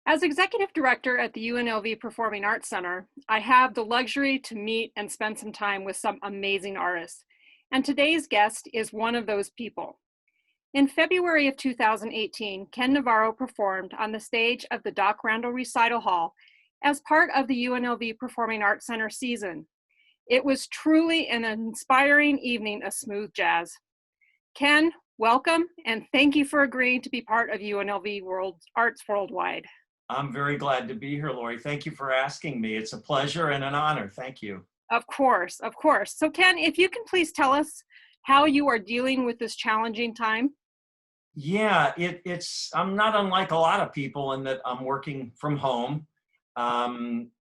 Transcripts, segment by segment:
As executive director at the UNLV Performing Arts Center, I have the luxury to meet and spend some time with some amazing artists. And today's guest is one of those people. In February of 2018, Ken Navarro performed on the stage of the Doc Randall Recital Hall as part of the UNLV Performing Arts Center season. It was truly an inspiring evening of smooth jazz. Ken, welcome, and thank you for agreeing to be part of UNLV Arts Worldwide. I'm very glad to be here, Lori. Thank you for asking me. It's a pleasure and an honor. Thank you. Of course, of course. So Ken, if you can please tell us how you are dealing with this challenging time. Yeah, I'm not unlike a lot of people in that I'm working from home. I'm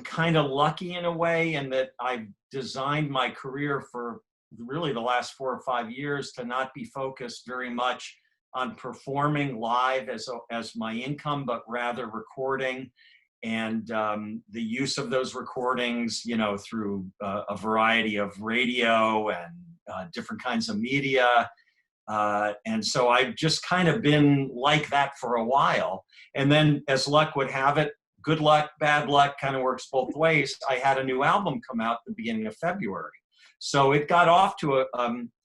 kind of lucky in a way in that I've designed my career for really the last 4 or 5 years to not be focused very much on performing live as my income, but rather recording and the use of those recordings, through a variety of radio and different kinds of media. And so I've just kind of been like that for a while. And then as luck would have it, good luck, bad luck kind of works both ways. I had a new album come out at the beginning of February. So it got off to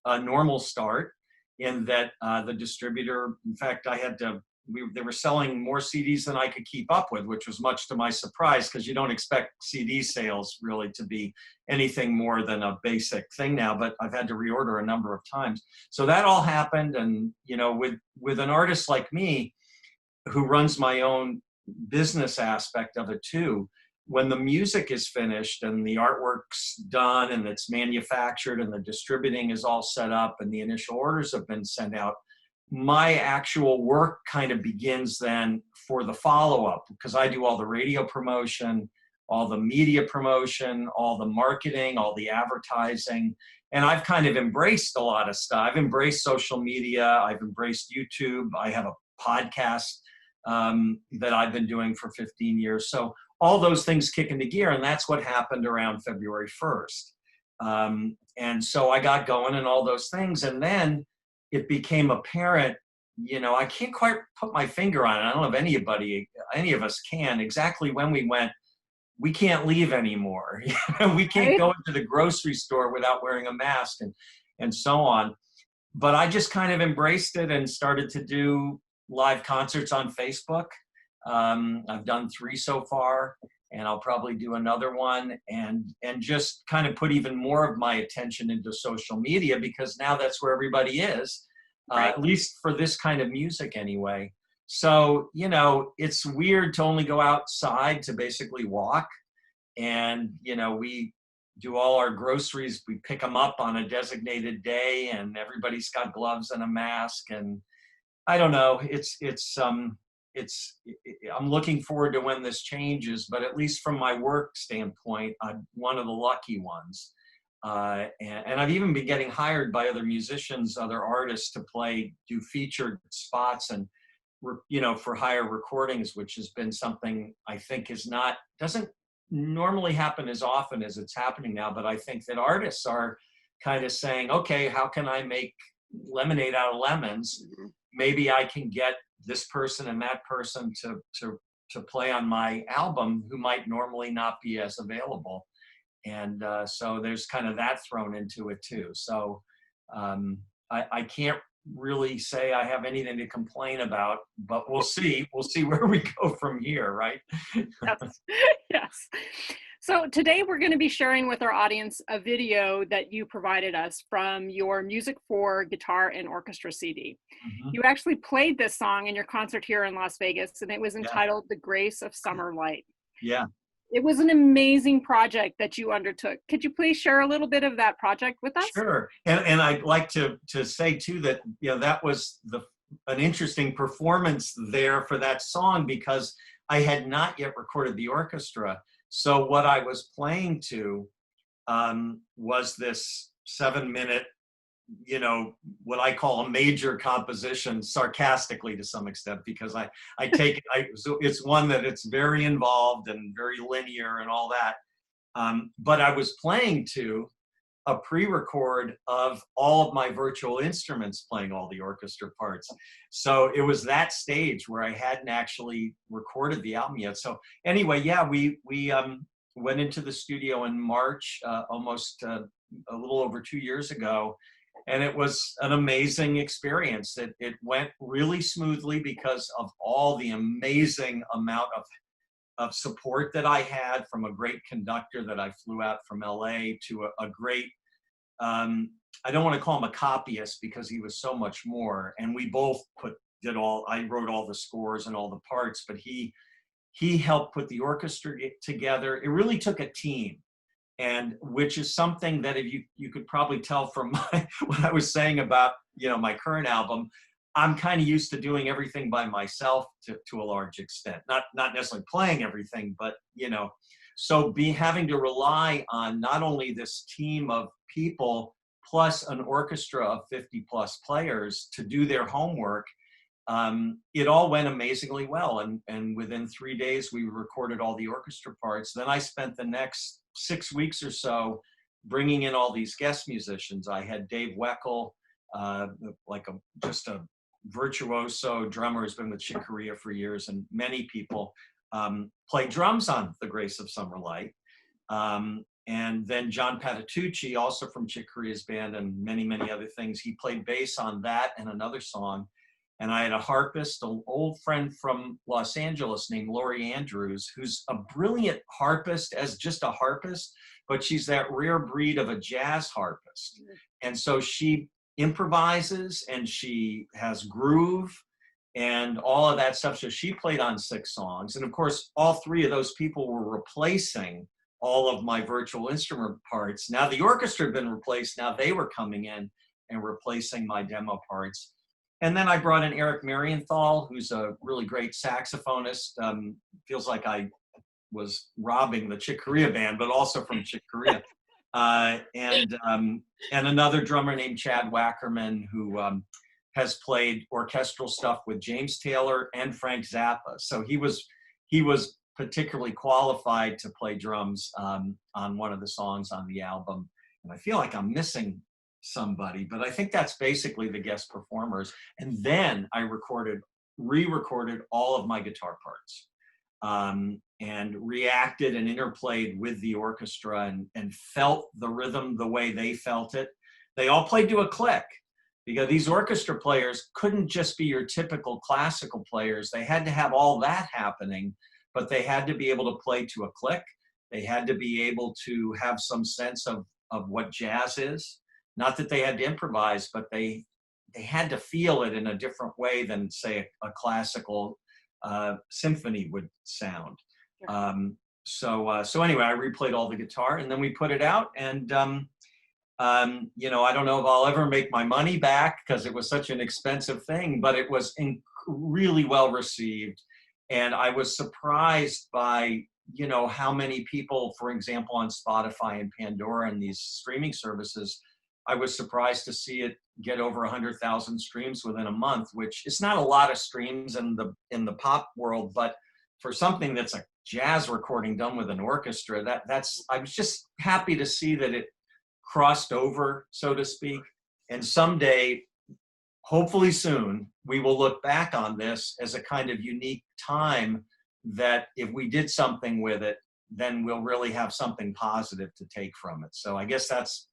a normal start in that the distributor, in fact, they were selling more CDs than I could keep up with, which was much to my surprise because you don't expect CD sales really to be anything more than a basic thing now, but I've had to reorder a number of times. So that all happened. And, with an artist like me who runs my own business aspect of it too, when the music is finished and the artwork's done and it's manufactured and the distributing is all set up and the initial orders have been sent out, my actual work kind of begins then for the follow-up, because I do all the radio promotion, all the media promotion, all the marketing, all the advertising. And I've kind of embraced a lot of stuff. I've embraced social media. I've embraced YouTube. I have a podcast that I've been doing for 15 years. So all those things kick into gear, and that's what happened around February 1st. And so I got going and all those things, and then it became apparent, I can't quite put my finger on it. I don't know if any of us can, exactly when we went, we can't leave anymore. We can't go into the grocery store without wearing a mask and so on. But I just kind of embraced it and started to do live concerts on Facebook. I've done 3 so far, and I'll probably do another one, and just kind of put even more of my attention into social media, because now that's where everybody is, Right. At least for this kind of music anyway. So, it's weird to only go outside to basically walk, and, we do all our groceries, we pick them up on a designated day, and everybody's got gloves and a mask, and I don't know, I'm looking forward to when this changes, but at least from my work standpoint, I'm one of the lucky ones. And I've even been getting hired by other musicians, other artists to do featured spots and, for hire recordings, which has been something I think doesn't normally happen as often as it's happening now. But I think that artists are kind of saying, okay, how can I make lemonade out of lemons? Mm-hmm. Maybe I can get this person and that person to play on my album who might normally not be as available. And so there's kind of that thrown into it too. So I can't really say I have anything to complain about, but we'll see where we go from here, right? Yes. Yes. So today we're going to be sharing with our audience a video that you provided us from your Music for Guitar and Orchestra CD. Mm-hmm. You actually played this song in your concert here in Las Vegas, and it was entitled The Grace of Summer Light. Yeah. It was an amazing project that you undertook. Could you please share a little bit of that project with us? Sure. And I'd like to say too that, that was an interesting performance there for that song, because I had not yet recorded the orchestra. So what I was playing to was this 7-minute, what I call a major composition, sarcastically to some extent, because I take it, so it's one that it's very involved and very linear and all that. But I was playing to a pre-record of all of my virtual instruments playing all the orchestra parts. So it was that stage where I hadn't actually recorded the album yet. So anyway, yeah, we went into the studio in March, almost a little over 2 years ago. And it was an amazing experience. It went really smoothly because of all the amazing amount of support that I had from a great conductor that I flew out from LA to a great, I don't want to call him a copyist because he was so much more. And we both I wrote all the scores and all the parts, but he helped put the orchestra together. It really took a team. And which is something that if you could probably tell from what I was saying about, my current album, I'm kind of used to doing everything by myself to a large extent, not necessarily playing everything, but, so having to rely on not only this team of people plus an orchestra of 50 plus players to do their homework, it all went amazingly well. And within 3 days, we recorded all the orchestra parts. Then I spent the next 6 weeks or so bringing in all these guest musicians. I had Dave Weckl, just a virtuoso drummer who's been with Chick Corea for years, and many people play drums on The Grace of Summer Light. And then John Patitucci, also from Chick Corea's band, and many, many other things. He played bass on that and another song. And I had a harpist, an old friend from Los Angeles named Laurie Andrews, who's a brilliant harpist as just a harpist, but she's that rare breed of a jazz harpist. And so she improvises and she has groove and all of that stuff. So she played on 6 songs. And of course, all 3 of those people were replacing all of my virtual instrument parts. Now the orchestra had been replaced. Now they were coming in and replacing my demo parts. And then I brought in Eric Marienthal, who's a really great saxophonist. Feels like I was robbing the Chick Corea band, but also from Chick Corea. And another drummer named Chad Wackerman, who has played orchestral stuff with James Taylor and Frank Zappa. So he was particularly qualified to play drums on one of the songs on the album. And I feel like I'm missing somebody, but I think that's basically the guest performers. And then I re-recorded all of my guitar parts, and reacted and interplayed with the orchestra and felt the rhythm the way they felt it. They all played to a click because these orchestra players couldn't just be your typical classical players. They had to have all that happening, but they had to be able to play to a click. They had to be able to have some sense of what jazz is. Not that they had to improvise, but they had to feel it in a different way than, say, a classical symphony would sound. So anyway, I replayed all the guitar, and then we put it out. And I don't know if I'll ever make my money back because it was such an expensive thing, but it was really well received. And I was surprised by how many people, for example, on Spotify and Pandora and these streaming services, I was surprised to see it get over 100,000 streams within a month, which is not a lot of streams in the pop world, but for something that's a jazz recording done with an orchestra, I was just happy to see that it crossed over, so to speak. And someday, hopefully soon, we will look back on this as a kind of unique time that if we did something with it, then we'll really have something positive to take from it. So I guess that's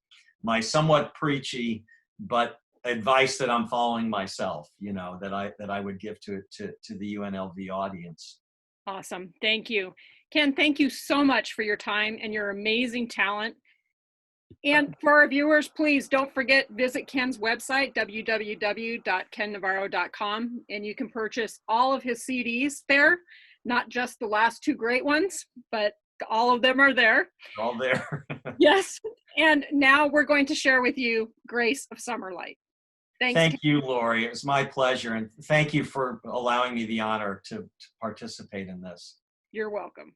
my somewhat preachy, but advice that I'm following myself, that I would give to the UNLV audience. Awesome. Thank you. Ken, thank you so much for your time and your amazing talent. And for our viewers, please don't forget, visit Ken's website, www.kennavarro.com, and you can purchase all of his CDs there, not just the last 2 great ones, but all of them are there. All there. Yes. And now we're going to share with you Grace of Summer Light. Thank you, Lori. It was my pleasure. And thank you for allowing me the honor to participate in this. You're welcome.